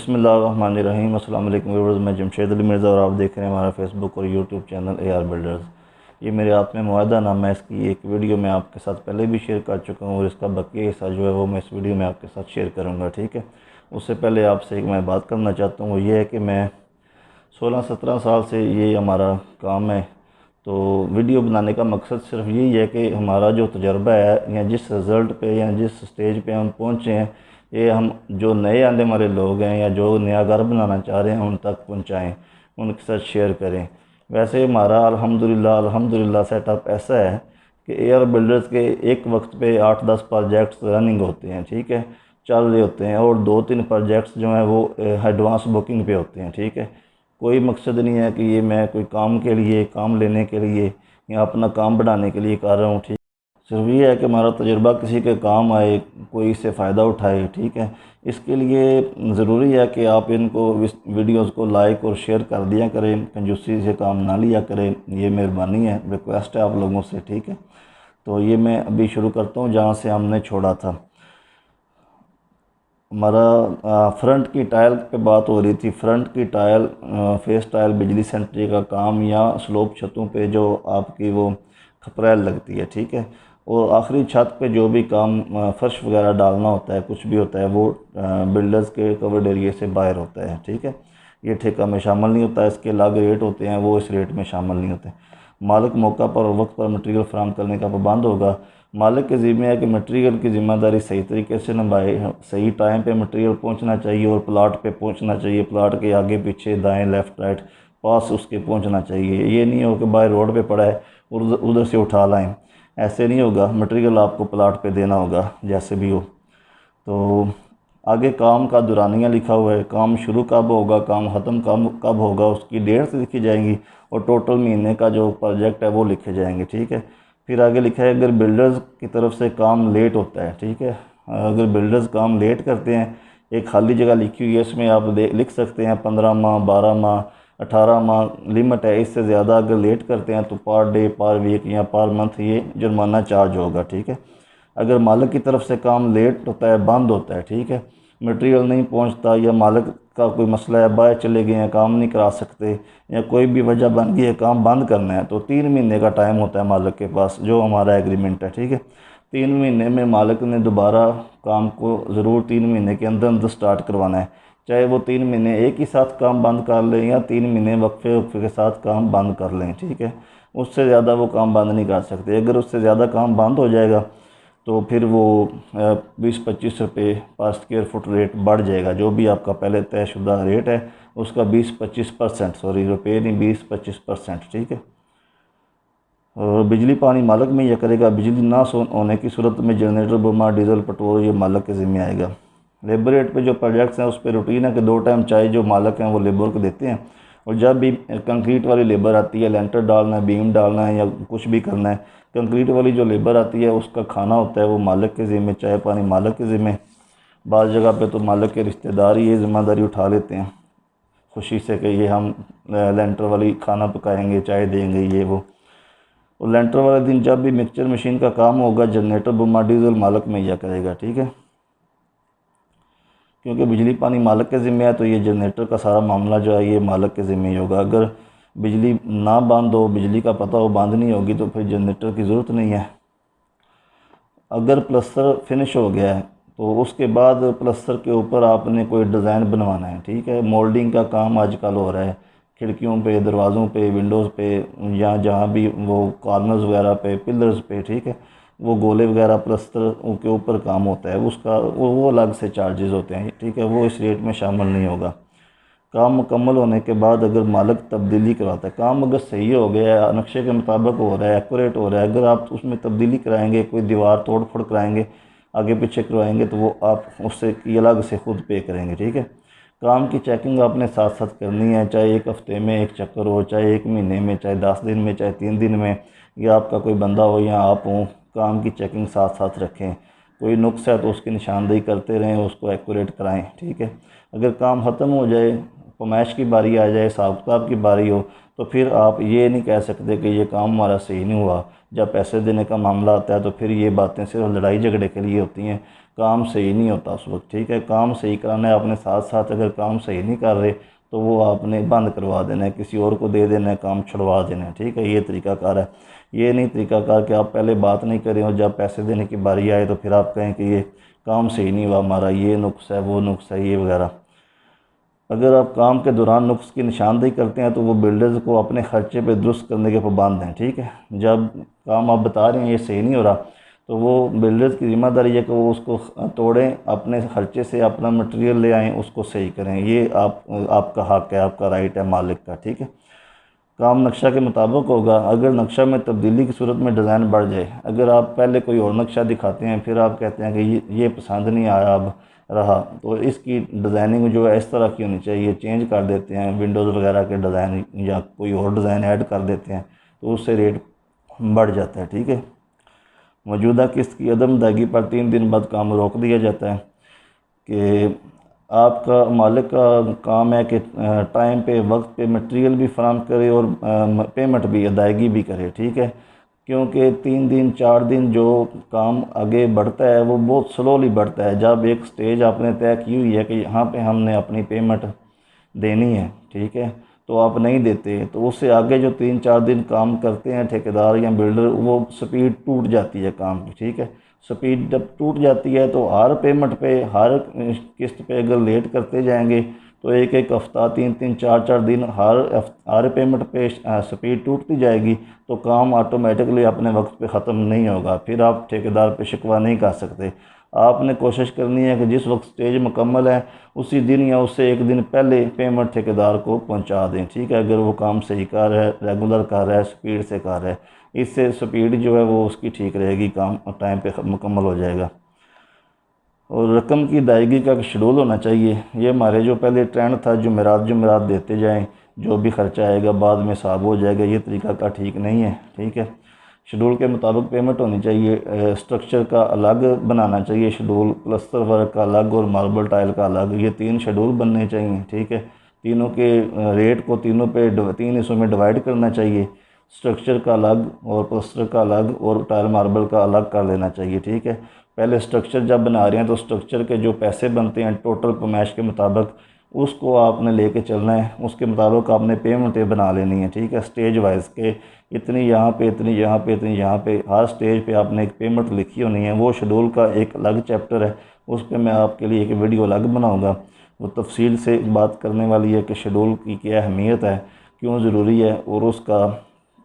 बिस्मिल्लाहिर्रहमानिर्रहीम। अस्सलाम वालेकुम व्यूअर्स, मैं जमशेद अली मिर्ज़ा और आप देख रहे हैं हमारा फेसबुक और यूट्यूब चैनल AR बिल्डर्स। ये मेरे हाथ में मुआहदानामा है। इसकी एक वीडियो मैं आपके साथ पहले भी शेयर कर चुका हूँ और इसका बाकी हिस्सा जो है वो मैं इस वीडियो में आपके साथ शेयर करूँगा, ठीक है। उससे पहले आपसे एक मैं बात करना चाहता हूँ, वो ये है कि मैं 16-17 साल से ये हमारा काम है। तो वीडियो बनाने का मकसद सिर्फ यही है कि हमारा जो तजर्बा है या जिस रिज़ल्ट पे या जिस स्टेज पे हम पहुँचे हैं, ये हम जो नए आने वाले लोग हैं या जो नया घर बनाना चाह रहे हैं उन तक पहुँचाएँ, उनके साथ शेयर करें। वैसे हमारा अल्हम्दुलिल्लाह सेटअप ऐसा है कि AR बिल्डर्स के एक वक्त पे 8-10 प्रोजेक्ट्स रनिंग होते हैं, ठीक है, चल रहे होते हैं, और 2-3 प्रोजेक्ट्स जो हैं वो एडवांस बुकिंग पे होते हैं, ठीक है। कोई मकसद नहीं है कि ये मैं कोई काम के लिए, काम लेने के लिए या अपना काम बढ़ाने के लिए कर रहा हूँ, ठीक। सिर्फ ये है कि हमारा तजुर्बा किसी के काम आए, कोई इससे फ़ायदा उठाए, ठीक है। इसके लिए ज़रूरी है कि आप इनको, इस वीडियोज़ को लाइक और शेयर कर दिया करें, कंजूसी से काम ना लिया करें, ये मेहरबानी है, रिक्वेस्ट है आप लोगों से, ठीक है। तो ये मैं अभी शुरू करता हूँ जहाँ से हमने छोड़ा था। हमारा फ्रंट की टाइल पे बात हो रही थी। फ्रंट की टाइल, फेस टाइल, बिजली सेंट्री का काम या स्लोप छतों पे जो आपकी वो खपरैल लगती है, ठीक है। और आखिरी छत पे जो भी काम फर्श वगैरह डालना होता है, कुछ भी होता है, वो बिल्डर्स के कवर्ड एरिया से बाहर होता है, ठीक है। ये ठेका में शामिल नहीं होता है, इसके अलग रेट होते हैं, वो इस रेट में शामिल नहीं होते। मालिक मौका पर और वक्त पर मटेरियल फराहम करने का पाबंद होगा। मालिक के ज़िम्मे है कि मटेरियल की ज़िम्मेदारी सही तरीके से निभाए। सही टाइम पे मटेरियल पहुंचना चाहिए और प्लाट पे पहुंचना चाहिए। प्लाट के आगे पीछे, दाएं, लेफ़्ट, राइट, पास उसके पहुंचना चाहिए। ये नहीं हो कि बाहर रोड पे पड़ा है और उधर से उठा लाएं, ऐसे नहीं होगा। मटेरियल आपको प्लाट पे देना होगा जैसे भी हो। तो आगे काम का दुरानिया लिखा हुआ है। काम शुरू कब होगा, काम ख़त्म कब होगा, उसकी डेट्स लिखी जाएंगी और टोटल महीने का जो प्रोजेक्ट है वो लिखे जाएंगे, ठीक है। फिर आगे लिखा है अगर बिल्डर्स की तरफ से काम लेट होता है, ठीक है, अगर बिल्डर्स काम लेट करते हैं, एक खाली जगह लिखी हुई है, इसमें आप लिख सकते हैं 15 माह, 12 माह, 18 माह लिमिट है। इससे ज़्यादा अगर लेट करते हैं तो पर डे, पर वीक या पर मंथ ये जुर्माना चार्ज होगा, ठीक है। अगर मालिक की तरफ से काम लेट होता है, बंद होता है, ठीक है, मटेरियल नहीं पहुंचता या मालिक का कोई मसला है, बाहर चले गए हैं, काम नहीं करा सकते, या कोई भी वजह बन गई है, काम बंद करना है, तो 3 महीने का टाइम होता है मालिक के पास, जो हमारा एग्रीमेंट है, ठीक है। 3 महीने में मालिक ने दोबारा काम को ज़रूर 3 महीने के अंदर अंदर स्टार्ट करवाना है। चाहे वो 3 महीने एक ही साथ काम बंद कर लें या 3 महीने वक्फे के साथ काम बंद कर लें, ठीक है। उससे ज़्यादा वो काम बंद नहीं कर सकते। अगर उससे ज़्यादा काम बंद हो जाएगा तो फिर वो 20-25 रुपये पर स्क्वायर फुट रेट बढ़ जाएगा। जो भी आपका पहले तयशुदा रेट है उसका 20-25%, सॉरी, रुपये नहीं, 20-25%, ठीक है। और बिजली पानी मालिक में यह करेगा। बिजली ना होने की सूरत में जनरेटर, बमा, डीजल, पेट्रोल ये मालिक के ज़िम्मे आएगा। लेबर रेट पे जो प्रोजेक्ट्स हैं उस पर रूटीन है कि 2 टाइम चाय जो मालिक हैं वो लेबर को देते हैं। और जब भी कंक्रीट वाली लेबर आती है, लेंटर डालना है, बीम डालना है या कुछ भी करना है, कंक्रीट वाली जो लेबर आती है उसका खाना होता है वो मालिक के ज़िम्मे, चाय पानी मालिक के ज़िम्मे। बाज़ जगह पे तो मालिक के रिश्तेदार ही ये ज़िम्मेदारी उठा लेते हैं खुशी से कि ये हम लेंटर वाली खाना पकाएंगे, चाय देंगे, ये वो। और लेंटर वाले दिन जब भी मिक्सचर मशीन का काम होगा, जनरेटर, बमा, डीजल मालिक मुहैया करेगा, ठीक है। क्योंकि बिजली पानी मालिक के ज़िम्मे है तो ये जनरेटर का सारा मामला जो है ये मालिक के ज़िम्मे ही होगा। अगर बिजली ना बंद हो, बिजली का पता हो बंद नहीं होगी, तो फिर जनरेटर की ज़रूरत नहीं है। अगर प्लस्तर फिनिश हो गया है तो उसके बाद प्लस्तर के ऊपर आपने कोई डिज़ाइन बनवाना है, ठीक है। मोल्डिंग का काम आजकल हो रहा है खिड़कियों पे, दरवाज़ों पे, विंडोज़ पे, या जहाँ भी वो कॉर्नर्स वगैरह पे, पिलर्स पे, ठीक है, वो गोले वगैरह प्लस्तर के ऊपर काम होता है, उसका वो अलग से चार्जेस होते हैं, ठीक है, वो इस रेट में शामिल नहीं होगा। काम मुकम्मल होने के बाद अगर मालिक तब्दीली कराता है, काम अगर सही हो गया है, नक्शे के मुताबिक हो रहा है, एक्यूरेट हो रहा है, अगर आप उसमें तब्दीली कराएंगे, कोई दीवार तोड़ फोड़ कराएंगे, आगे पीछे करवाएंगे, तो वो आप उससे की अलग से खुद पे करेंगे, ठीक है। काम की चेकिंग आपने साथ साथ करनी है, चाहे 1 हफ़्ते में 1 चक्कर हो, चाहे 1 महीने में, चाहे 10 दिन में, चाहे 3 दिन में, या आपका कोई बंदा हो या आप हों, काम की चेकिंग साथ साथ रखें। कोई नुक्स है तो उसकी निशानदेही करते रहें, उसको एक्यूरेट कराएं, ठीक है। अगर काम ख़त्म हो जाए पमाइश की बारी आ जाए, हिसाब किताब की बारी हो, तो फिर आप ये नहीं कह सकते कि ये काम हमारा सही नहीं हुआ। जब पैसे देने का मामला आता है तो फिर ये बातें सिर्फ लड़ाई झगड़े के लिए होती हैं, काम सही नहीं होता उस वक्त। ठीक है, काम सही कराना है आपने, साथ साथ अगर काम सही नहीं कर रहे तो वो आपने बंद करवा देना है, किसी और को दे देना है, काम छुड़वा देना है। ठीक है, ये तरीकाकार है। ये नहीं तरीकाकार कि आप पहले बात नहीं करें और जब पैसे देने की बारी आए तो फिर आप कहें कि ये काम सही नहीं हुआ हमारा, ये नुक्स है, वो नुक्स है, ये वगैरह। अगर आप काम के दौरान नुक्स की निशानदेही करते हैं तो वो बिल्डर्स को अपने खर्चे पे दुरुस्त करने के पाबंद हैं। ठीक है, जब काम आप बता रहे हैं ये सही नहीं हो रहा तो वो बिल्डर्स की ज़िम्मेदारी है कि वो उसको तोड़ें, अपने खर्चे से अपना मटेरियल ले आएँ, उसको सही करें। ये आपका हक़ है, आपका राइट है मालिक का। ठीक है, काम नक्शा के मुताबिक होगा। अगर नक्शा में तब्दीली की सूरत में डिज़ाइन बढ़ जाए, अगर आप पहले कोई और नक्शा दिखाते हैं फिर आप कहते हैं कि ये पसंद नहीं आया अब रहा, तो इसकी डिज़ाइनिंग जो है इस तरह की होनी चाहिए, चेंज कर देते हैं विंडोज़ वगैरह के डिज़ाइन या कोई और डिज़ाइन ऐड कर देते हैं तो उससे रेट बढ़ जाता है। ठीक है, मौजूदा किस्त की अदम अदायगी पर 3 दिन बाद काम रोक दिया जाता है कि आपका मालिक का काम है कि टाइम पे वक्त पे मटेरियल भी फराहम करे और पेमेंट भी, अदायगी भी करे। ठीक है, क्योंकि 3 दिन 4 दिन जो काम आगे बढ़ता है वो बहुत स्लोली बढ़ता है। जब एक स्टेज आपने तय की हुई है कि यहाँ पे हमने अपनी पेमेंट देनी है, ठीक है, तो आप नहीं देते तो उससे आगे जो 3-4 दिन काम करते हैं ठेकेदार या बिल्डर, वो स्पीड टूट जाती है काम की। ठीक है, स्पीड जब टूट जाती है तो हर पेमेंट पे, हर किस्त पे अगर लेट करते जाएंगे तो एक एक हफ़्ता, 3-3 4-4 दिन हर पेमेंट पे स्पीड टूटती जाएगी तो काम ऑटोमेटिकली अपने वक्त पे ख़त्म नहीं होगा। फिर आप ठेकेदार पे शिकवा नहीं कर सकते। आपने कोशिश करनी है कि जिस वक्त स्टेज मुकम्मल है उसी दिन या उससे एक दिन पहले पेमेंट ठेकेदार को पहुंचा दें। ठीक है, अगर वो काम सही कर रहा है, रेगुलर कर रहा है, स्पीड से कर रहा है, इससे स्पीड जो है वो उसकी ठीक रहेगी, काम टाइम पे मुकम्मल हो जाएगा। और रकम की अदायगी का शेड्यूल होना चाहिए। ये हमारे जो पहले ट्रेंड था, जुमेरात देते जाएं, जो भी खर्चा आएगा बाद में हिसाब हो जाएगा, ये तरीका का ठीक नहीं है। ठीक है, शेड्यूल के मुताबिक पेमेंट होनी चाहिए। स्ट्रक्चर का अलग बनाना चाहिए शेड्यूल, प्लस्तर वर्क का अलग और मार्बल टाइल का अलग, ये 3 शेड्यूल बनने चाहिए। ठीक है, तीनों के रेट को तीनों पे 3 हिस्सों में डिवाइड करना चाहिए। स्ट्रक्चर का अलग और प्लस्तर का अलग और टाइल मार्बल का अलग कर लेना चाहिए। ठीक है, पहले स्ट्रक्चर जब बना रहे हैं तो स्ट्रक्चर के जो पैसे बनते हैं टोटल पमाइश के मुताबिक उसको आपने लेके चलना है, उसके मुताबिक आपने पेमेंटें बना लेनी है। ठीक है, स्टेज वाइज के इतनी यहाँ पे, इतनी यहाँ पे, इतनी यहाँ पे, हर स्टेज पे आपने एक पेमेंट लिखी होनी है। वो शेड्यूल का एक अलग चैप्टर है, उस पर मैं आपके लिए एक वीडियो अलग बनाऊँगा। वो तफसील से बात करने वाली है कि शेड्यूल की क्या अहमियत है, क्यों ज़रूरी है और उसका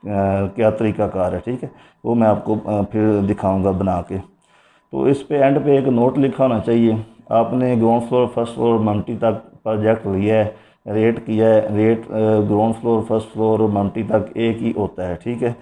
क्या तरीक़ाकार है। ठीक है, वो मैं आपको फिर दिखाऊँगा बना के। तो इस पे एंड पे एक नोट लिखा होना चाहिए। आपने ground floor, first floor, multi तक प्रोजेक्ट लिया है, रेट किया है, rate ground floor, first floor और मल्टी तक एक ही होता है। ठीक है,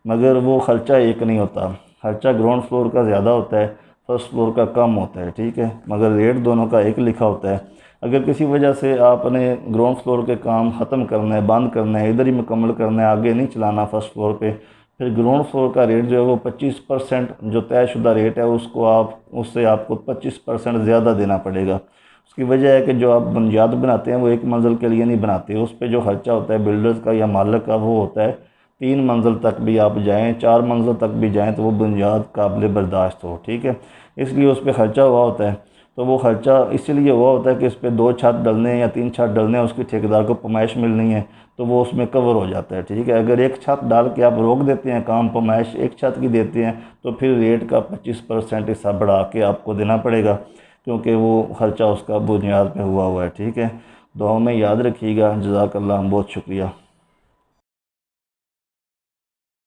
मगर वो ख़र्चा एक नहीं होता, खर्चा ग्राउंड फ्लोर का ज़्यादा होता है, फर्स्ट फ्लोर का कम होता है। ठीक है, मगर रेट दोनों का एक लिखा होता है। अगर किसी वजह से आपने ग्राउंड फ्लोर के काम ख़त्म करना है, बंद करना है, इधर ही मुकम्मल करना है, आगे नहीं चलाना फर्स्ट फ्लोर पे, फिर ग्राउंड फ्लोर का रेट जो है वो 25% जो तयशुदा रेट है उससे आपको 25% ज़्यादा देना पड़ेगा। उसकी वजह है कि जो आप बुनियाद बनाते हैं वो एक मंजिल के लिए नहीं बनाते, उस पर जो खर्चा होता है बिल्डर्स का या मालिक का वो होता है 3 मंजिल तक भी आप जाएँ, 4 मंजिल तक भी जाएँ तो वो बुनियाद काबिल बर्दाश्त हो। ठीक है, इसलिए उस पर ख़र्चा हुआ होता है। तो वो खर्चा इसीलिए हुआ होता है कि इस पर 2 छत डलने या 3 छत डलने हैं, उसकी ठेकेदार को पमाइश मिलनी है तो वो उसमें कवर हो जाता है। ठीक है, अगर एक छत डाल के आप रोक देते हैं काम, पमाइश एक छत की देते हैं तो फिर रेट का 25% हिस्सा बढ़ा के आपको देना पड़ेगा, क्योंकि वो खर्चा उसका बुनियाद पे हुआ है। ठीक है, दुआ में याद रखिएगा। जज़ाकल्लाह, बहुत शुक्रिया।